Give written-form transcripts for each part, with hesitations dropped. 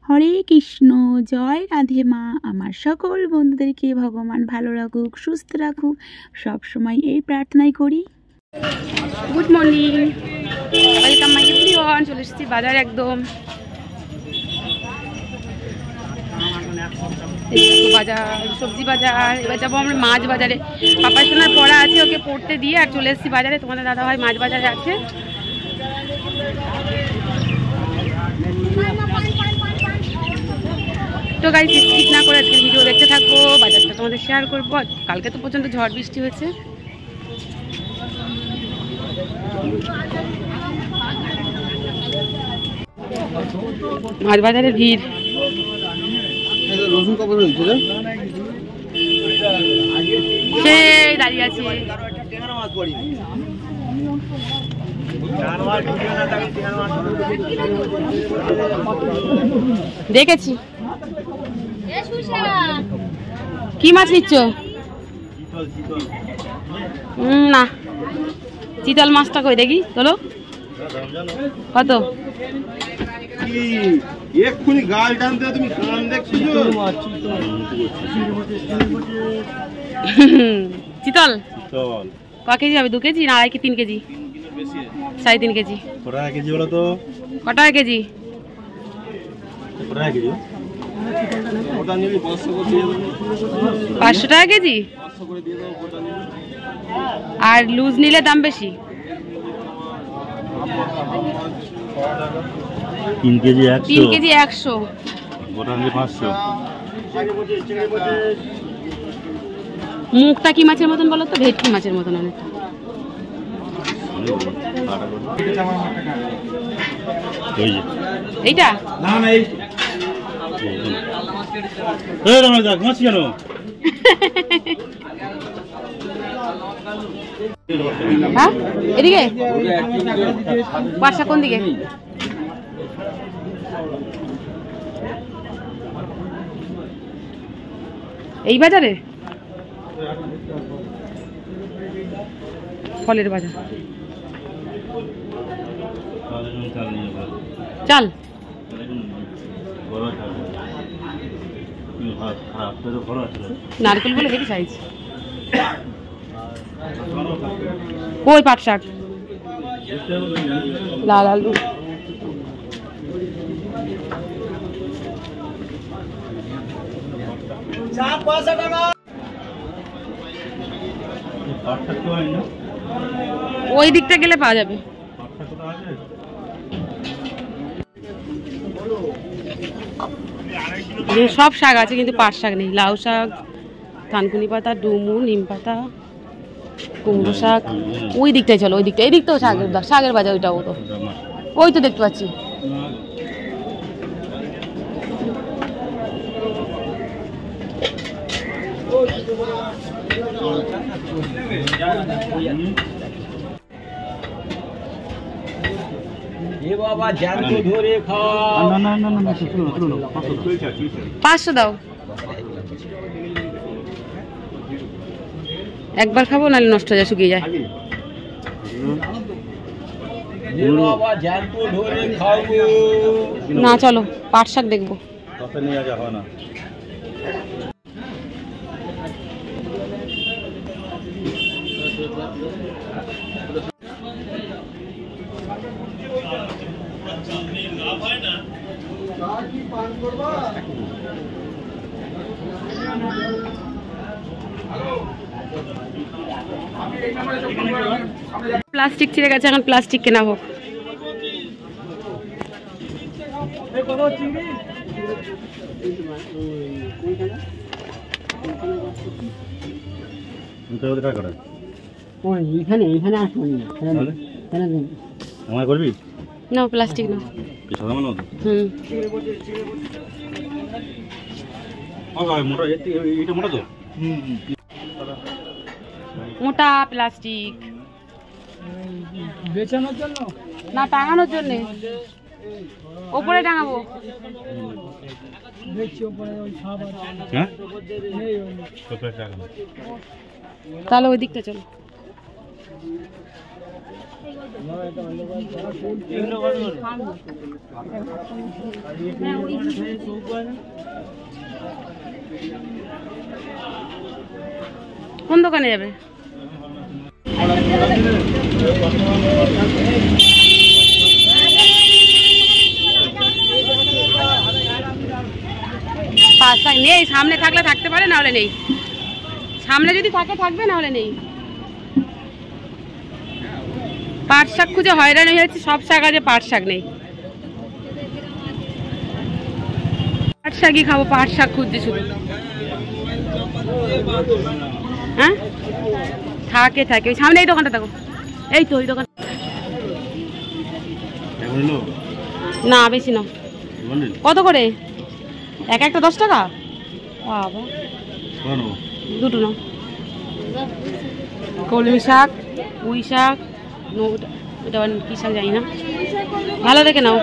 হরে কৃষ্ণ, জয় রাধে মা। আমার সকল বন্ধুদেরকে ভগবান ভালো রাখুক, সুস্থ রাখুক, সব সময় এই প্রার্থনাই করি। Good morning, welcome my everyone. চলে এসেছি বাজার একদম। বাজার, সবজি বাজার। এবার যাবো আমরা মাছ বাজারে। পাপা সোনার পড়া আছে, ওকে পড়তে দিয়ে আর চলে এসেছি বাজারে। তোমাদের দাদা ভাই মাছ বাজারে আছে। তো গাইস, স্কিপ না করে আজকের ভিডিও দেখতে থাকবো, বাজারটা তোমাদের শেয়ার করবো। কালকে তো প্রচণ্ড ঝড় বৃষ্টি হয়েছে। মাছ বাজারে ভিড়। সেই দাঁড়িয়ে আছে। দেখেছি। কি মাছ নিচ্ছ? না, চিতল মাছটা কই দেখি, চলো। কত? এক্ষুনি গাল টানতে তুমি কান দেখছো? চিতল ক কেজি হবে? 2 কেজি না 2.5 কি 3 কেজি? 3.5 কেজি। কটা কেজি বলো তো? কটা কেজি? কটা কেজি? ওটা নিবি 500 করে দিয়ে দেবো। 500 টাকা কেজি? 500 করে দিয়ে দেবো। ওটা নিবি। আর লুজ নিলে দাম বেশি। 3 কেজি 100। 3 কেজি 100। ওটা নিবি 500। মুখটা কি মাছের মতন বলো তো? ভেটকি মাছের মতন অনেকটা। এইটা না না, এই মাছ কেন? হ্যাঁ, এদিকে বাসা কোন দিকে? এই বাজারে ফলের বাজার। চাল নারকেল বলে দেখি সাইজ। ওই পাট শাক, লাল আলু। ওই দিকটা গেলে পাওয়া যাবে। সব শাক আছে কিন্তু পাট শাক নেই। লাউ শাক, থানকুনি পাতা, ডুমু, নিম পাতা, কুমড়ো শাক। ওই দিকটাই চলো, ওই দিকটা। এই দিকটাও শাকের বাজার। ওইটাও তো, ওই তো দেখতে পাচ্ছি। বাবা জ্যান্ত ধরে খাও। না না না না, 500 দাও। একবার খাবো, নাহলে নষ্ট হয়ে যায়, শুকিয়ে যায়। বাবা জ্যান্ত ধরে খাবো না, চলো পাট শাক দেখবো। কত নিয়ে যাওয়া না। প্লাস্টিক ছিঁড়ে গেছে, এখন প্লাস্টিক কেনা হোক। এখানে আসবেন আমার করবি না, প্লাস্টিক না। মোটা, এটা মোটা তো। মোটা প্লাস্টিক বেচানোর জন্য না, টাঙানোর জন্য। ওপরে টাঙাবো। তাহলে তাহলে ওই দিকটা চলো। কোন দোকানে যাবে? পাঁচ শাক নেই, সামনে থাকলে থাকতে পারে, না হলে নেই। সামনে যদি থাকে থাকবে, না হলে নেই। পাট শাক খুঁজে হয়রান হয়ে যাচ্ছে, সব শাক আছে, পাট শাক নেই। পাট শাকই খাবো, পাট শাক খুঁজছি শুধু। হ্যাঁ থাকে থাকে, ওই সামনে এই দোকানটা দেখো, এই তো ওই দোকান। না বেশি না। কত করে এক একটা? 10 টাকা। বাবা দুটো না। কলমি শাক, পুঁই শাক, ওটা কি শাক জানি না, ভালো দেখে নাও।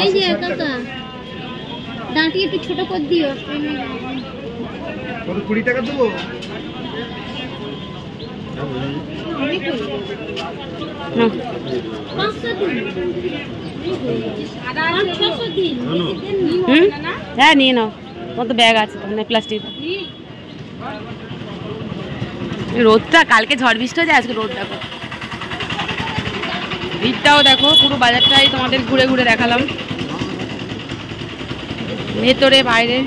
এই যে কাকা দাঁটি একটু ছোট করে দিও। 20 টাকা দেবো। হ্যাঁ নিয়ে নাও, তোমার তো ব্যাগ আছে তো, প্লাস্টিক। রোদটা কালকে ঝড় বৃষ্টি হয়েছে, আজকে রোদ দেখো, ভিড়টাও দেখো। পুরো বাজারটাই তোমাদের ঘুরে ঘুরে দেখালাম, ভেতরে বাইরে।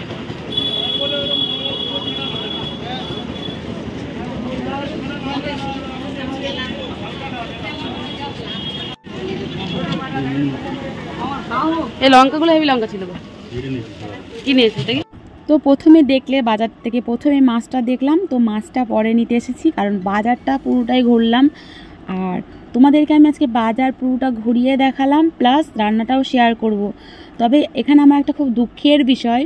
এই লঙ্কাগুলো হেভি লঙ্কা ছিল, কিনে এসেছি। তো প্রথমে দেখলে বাজার থেকে প্রথমে মাছটা দেখলাম, তো মাছটা পরে নিতে এসেছি, কারণ বাজারটা পুরোটাই ঘুরলাম। আর তোমাদেরকে আমি আজকে বাজার পুরোটা ঘুরিয়ে দেখালাম, প্লাস রান্নাটাও শেয়ার করব। তবে এখানে আমার একটা খুব দুঃখের বিষয়,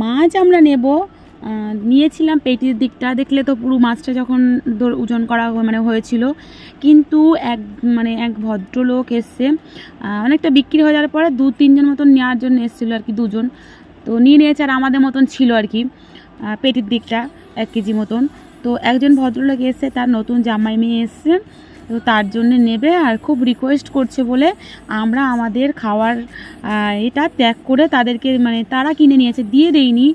মাছ আমরা নিয়েছিলাম পেটির দিকটা, দেখলে তো পুরো মাছটা যখন ওজন করা হয়েছিল, কিন্তু এক ভদ্রলোক এসছে, অনেকটা বিক্রি হয়ে যাওয়ার পরে 2-3 জন মতন নেওয়ার জন্য এসেছিলো আর কি, 2 জন। তো নিয়ে নিয়েছে, আর আমাদের মতন ছিল আর কি পেটির দিকটা 1 কেজি মতন। তো একজন ভদ্রলোক এসছে, তার নতুন জামাই মেয়ে এসছে, তো তার জন্য নেবে, আর খুব রিকোয়েস্ট করছে বলে আমরা আমাদের খাওয়ার এটা ত্যাগ করে তাদেরকে তারা কিনে নিয়েছে, দিয়ে দেইনি,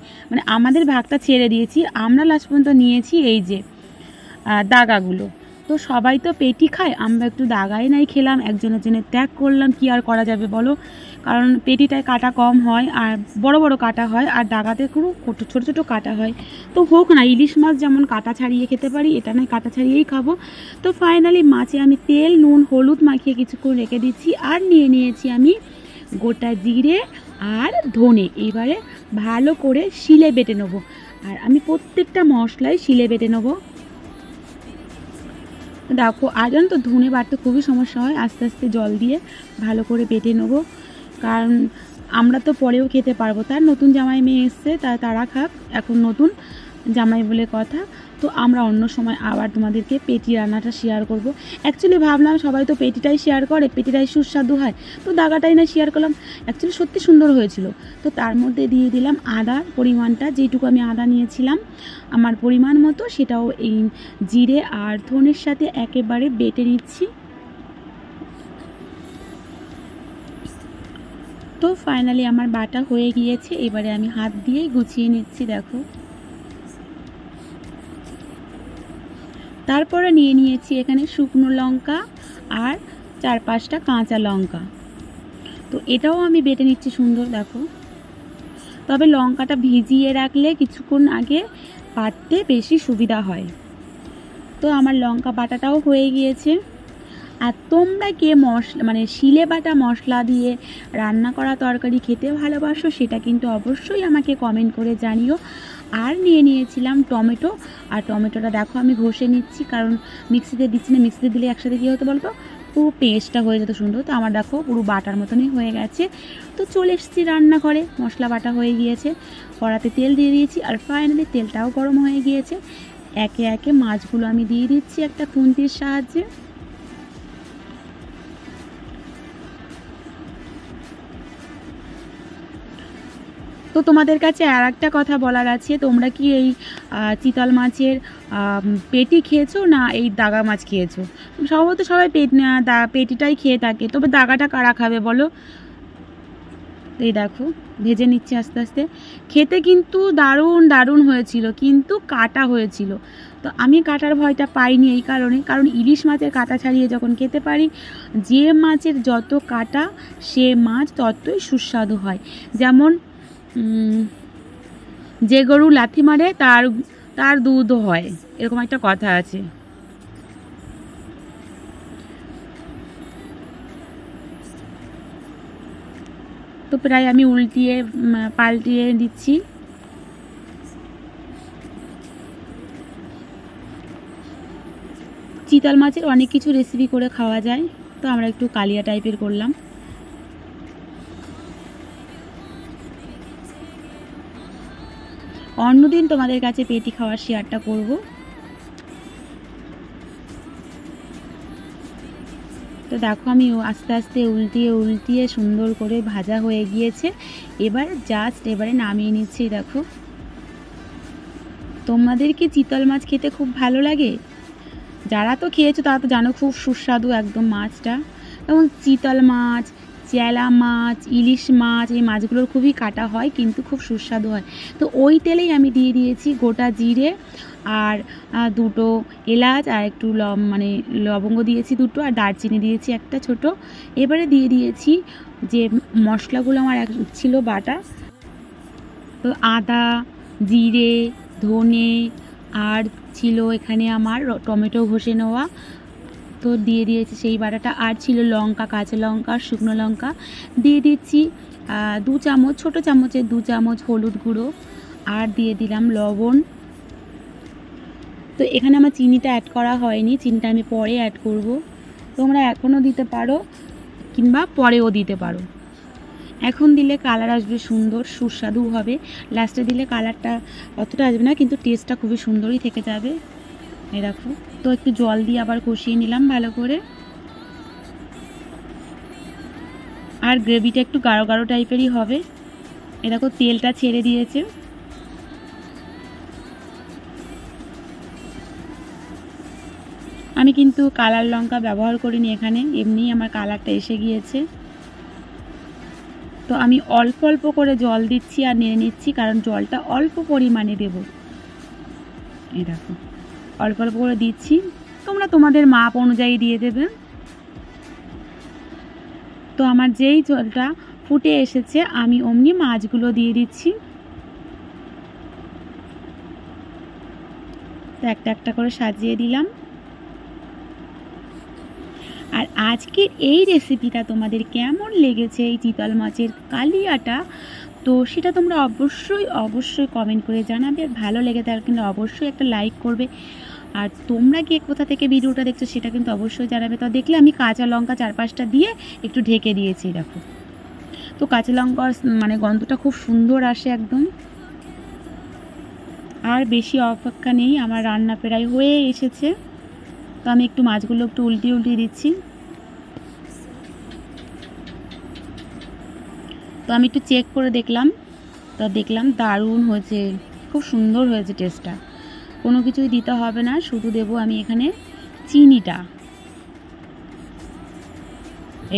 আমাদের ভাগটা ছেড়ে দিয়েছি। আমরা লাস্ট পর্যন্ত নিয়েছি এই যে দাগাগুলো। তো সবাই তো পেটি খায়, আমরা একটু দাগাই নাই খেলাম, একজনের জন্য ত্যাগ করলাম। কি আর করা যাবে বলো, কারণ পেটিটায় কাটা কম হয়, আর বড় বড় কাটা হয়, আর দাগাতে খুব ছোট ছোট কাটা হয়। তো হোক না, ইলিশ মাছ যেমন কাটা ছাড়িয়ে খেতে পারি, এটা নয় কাটা ছাড়িয়েই খাবো। তো ফাইনালি মাছে আমি তেল নুন হলুদ মাখিয়ে কিছুক্ষণ রেখে দিচ্ছি, আর নিয়ে নিয়েছি আমি গোটা জিরে আর ধনে। এবারে ভালো করে শিলে বেটে নেবো, আর আমি প্রত্যেকটা মশলাই শিলে বেটে নেবো। দেখো আর জানো তো, ধনে বাটতে খুবই সমস্যা হয়, আস্তে আস্তে জল দিয়ে ভালো করে বেটে নেবো, কারণ আমরা তো পরেও খেতে পারবো। তার নতুন জামাই মেয়ে এসছে, তারা খাক, এখন নতুন জামাই বলে কথা। তো আমরা অন্য সময় আবার তোমাদেরকে পেটি রান্নাটা শেয়ার করব। অ্যাকচুয়ালি ভাবলাম সবাই তো পেটিটাই শেয়ার করে, পেটিটাই সুস্বাদু হয়, তো দাগাটাই না শেয়ার করলাম। অ্যাকচুয়ালি সত্যি সুন্দর হয়েছিল। তো তার মধ্যে দিয়ে দিলাম আদার পরিমাণটা, যেটুকু আমি আদা নিয়েছিলাম আমার পরিমাণ মতো, সেটাও এই জিরে আর ধনের সাথে একেবারে বেটে নিচ্ছি। তো ফাইনালি আমার বাটা হয়ে গিয়েছে, এবারে আমি হাত দিয়ে গুছিয়ে নিচ্ছি। দেখো, তারপরে নিয়ে নিয়েছি এখানে শুকনো লঙ্কা আর 4-5টা কাঁচা লঙ্কা, তো এটাও আমি বেটে নিচ্ছি সুন্দর। দেখো, তবে লঙ্কাটা ভিজিয়ে রাখলে কিছুক্ষণ আগে বাটতে বেশি সুবিধা হয়। তো আমার লঙ্কা বাটাটাও হয়ে গিয়েছে। আর তোমরা কে মশলা শিলে বাটা মশলা দিয়ে রান্না করা তরকারি খেতে ভালোবাসো, সেটা কিন্তু অবশ্যই আমাকে কমেন্ট করে জানিও। আর নিয়ে নিয়েছিলাম টমেটো, আর টমেটোটা দেখো আমি ঘষে নিচ্ছি, কারণ মিক্সিতে দিচ্ছি না, মিক্সিতে দিলে একসাথে কী হতো বলতো, পুরো পেস্টটা হয়ে যেত সুন্দর। তো আমার দেখো পুরো বাটার মতনই হয়ে গেছে। তো চলে এসেছি রান্নাঘরে, মশলা বাটা হয়ে গিয়েছে, কড়াতে তেল দিয়ে দিয়েছি, আর ফাইনালি তেলটাও গরম হয়ে গিয়েছে। একে একে মাছগুলো আমি দিয়ে দিচ্ছি একটা খুন্তির সাহায্যে। তো তোমাদের কাছে আর একটা কথা বলার আছে, তোমরা কি এই চিতল মাছের পেটি খেয়েছো না এই দাগা মাছ খেয়েছো? সম্ভবত সবাই পেটিটাই খেয়ে থাকে, তবে দাগাটা কারা খাবে বলো? এই দেখো ভেজে নিচ্ছে আস্তে আস্তে। খেতে কিন্তু দারুণ দারুণ হয়েছিল, কিন্তু কাটা হয়েছিল। তো আমি কাটার ভয়টা পাইনি এই কারণে, কারণ ইলিশ মাছের কাটা ছাড়িয়ে যখন খেতে পারি, যে মাছের যত কাটা সে মাছ ততই সুস্বাদু হয়। যেমন যে গরু লাথি মারে তার দুধও হয়, এরকম একটা কথা আছে। তো প্রায় আমি উল্টিয়ে পাল্টিয়ে দিচ্ছি। চিতল মাছের অনেক কিছু রেসিপি করে খাওয়া যায়, তো আমরা একটু কালিয়া টাইপের করলাম। অন্যদিন তোমাদের কাছে পেটি খাওয়ার শেয়ারটা করব। তো দেখো আমি আস্তে আস্তে উল্টিয়ে সুন্দর করে ভাজা হয়ে গিয়েছে। এবারে নামিয়ে নিচ্ছি। দেখো, তোমাদের কি চিতল মাছ খেতে খুব ভালো লাগে? যারা তো খেয়েছো তারা তো জানো খুব সুস্বাদু একদম মাছটা। যেমন চিতল মাছ, চেলা মাছ, ইলিশ মাছ, এই মাছগুলোর খুবই কাটা হয় কিন্তু খুব সুস্বাদু হয়। তো ওই তেলেই আমি দিয়ে দিয়েছি গোটা জিরে আর দুটো এলাচ আর একটু লবঙ্গ দিয়েছি দুটো, আর দারচিনি দিয়েছি একটা ছোট। এবারে দিয়ে দিয়েছি যে মশলাগুলো আমার ছিল বাটা, তো আদা, জিরে, ধনে, আর ছিল এখানে আমার টমেটো ঘষে নেওয়া, তো দিয়ে দিয়েছি সেই বাটাটা। আর ছিল লঙ্কা, কাঁচা লঙ্কা, শুকনো লঙ্কা। দিয়ে দিচ্ছি 2 চামচ, ছোটো চামচের 2 চামচ হলুদ গুঁড়ো, আর দিয়ে দিলাম লবণ। তো এখানে আমার চিনিটা অ্যাড করা হয়নি, চিনিটা আমি পরে অ্যাড করব। তোমরা এখনও দিতে পারো কিংবা পরেও দিতে পারো। এখন দিলে কালার আসবে সুন্দর, সুস্বাদু হবে। লাস্টে দিলে কালারটা অতটা আসবে না, কিন্তু টেস্টটা খুবই সুন্দরই থেকে যাবে। এই দেখো, তো একটু জল দিয়ে আবার কষিয়ে নিলাম ভালো করে। আর গ্রেভিটা একটু গাঢ় গাঢ় টাইপেরই হবে। এই দেখো তেলটা ছেড়ে দিয়েছে। আমি কিন্তু কালার লঙ্কা ব্যবহার করিনি এখানে, এমনিই আমার কালারটা এসে গিয়েছে। তো আমি অল্প অল্প করে জল দিচ্ছি আর নিয়ে নিচ্ছি, কারণ জলটা অল্প পরিমাণে দেব। এই দেখো অল্প অল্প করে দিচ্ছি, তোমরা তোমাদের মাপ অনুযায়ী দিয়ে দেবে। তো আমার যেই জলটা ফুটে এসেছে আমি অমনি মাছগুলো দিয়ে দিচ্ছি। তো একটা একটা করে সাজিয়ে দিলাম। আর আজকের এই রেসিপিটা তোমাদের কেমন লেগেছে, এই চিতল মাছের কালিয়াটা, তো সেটা তোমরা অবশ্যই কমেন্ট করে জানাবে। আর ভালো লেগে থাকলে কিন্তু অবশ্যই একটা লাইক করবে। আর তোমরা গিয়ে কোথা থেকে ভিডিওটা দেখছো সেটা কিন্তু অবশ্যই জানাবে। তো দেখলে আমি কাঁচা লঙ্কা 4-5টা দিয়ে একটু ঢেকে দিয়েছি। দেখো, তো কাঁচা লঙ্কার গন্ধটা খুব সুন্দর আসে একদম। আর বেশি অপেক্ষা নেই, আমার রান্না প্রায় হয়ে এসেছে। তো আমি একটু মাছগুলো একটু উল্টিয়ে দিচ্ছি। তো আমি একটু চেক করে দেখলাম, তো দেখলাম দারুণ হয়েছে, খুব সুন্দর হয়েছে টেস্টটা। কোনো কিছুই দিতে হবে না, শুধু দেবো আমি এখানে চিনিটা।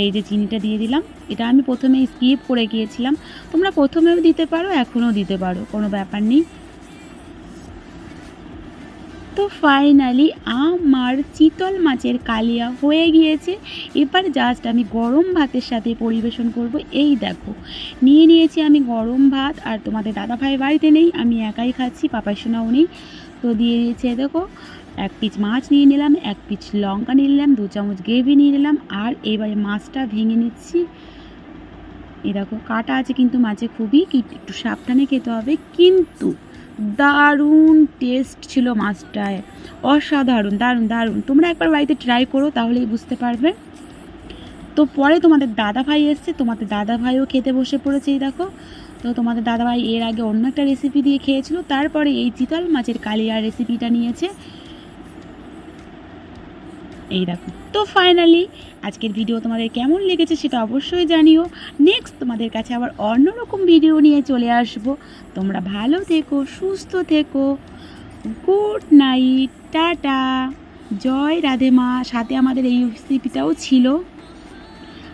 এই যে চিনিটা দিয়ে দিলাম, এটা আমি প্রথমে স্কিপ করে গিয়েছিলাম। তোমরা প্রথমেও দিতে পারো, এখনও দিতে পারো, কোনো ব্যাপার নেই। তো ফাইনালি আমার চিতল মাছের কালিয়া হয়ে গিয়েছে। এবার জাস্ট আমি গরম ভাতের সাথে পরিবেশন করব। এই দেখো নিয়ে নিয়েছি আমি গরম ভাত, আর তোমাদের দাদাভাই বাড়িতে নেই, আমি একাই খাচ্ছি, পাপাই সোনাও নেই। তো দিয়ে দিয়েছে দেখো 1 পিস মাছ নিয়ে নিলাম, 1 পিস লঙ্কা নিয়ে নিলাম, 2 চামচ গ্রেভি নিয়ে নিলাম। আর এবারে মাছটা ভেঙে নিচ্ছি। এই দেখো কাটা আছে কিন্তু মাছে, খুবই একটু সাবধানে খেতে হবে, কিন্তু দারুণ টেস্ট ছিল মাছটায়, অসাধারণ, দারুণ দারুণ। তোমরা একবার বাড়িতে ট্রাই করো, তাহলেই বুঝতে পারবে। তো পরে তোমাদের দাদাভাই এসছে, তোমাদের দাদাভাইও খেতে বসে পড়েছে। এই দেখো, তো তোমাদের দাদাভাই এর আগে অন্য একটা রেসিপি দিয়ে খেয়েছিল, তারপরে এই চিতল মাছের কালিয়ার রেসিপিটা নিয়েছে। এই দেখো, তো ফাইনালি আজকের ভিডিও তোমাদের কেমন লেগেছে সেটা অবশ্যই জানিও। নেক্সট তোমাদের কাছে আবার অন্যরকম ভিডিও নিয়ে চলে আসবো। তোমরা ভালো থেকো, সুস্থ থেকো, গুড নাইট, টাটা, জয় রাধে মা। সাথে আমাদের এই রেসিপিটাও ছিল।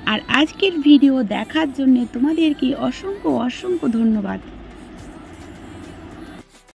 আর আজকের ভিডিও দেখার জন্য তোমাদেরকে অসংখ্য অসংখ্য ধন্যবাদ।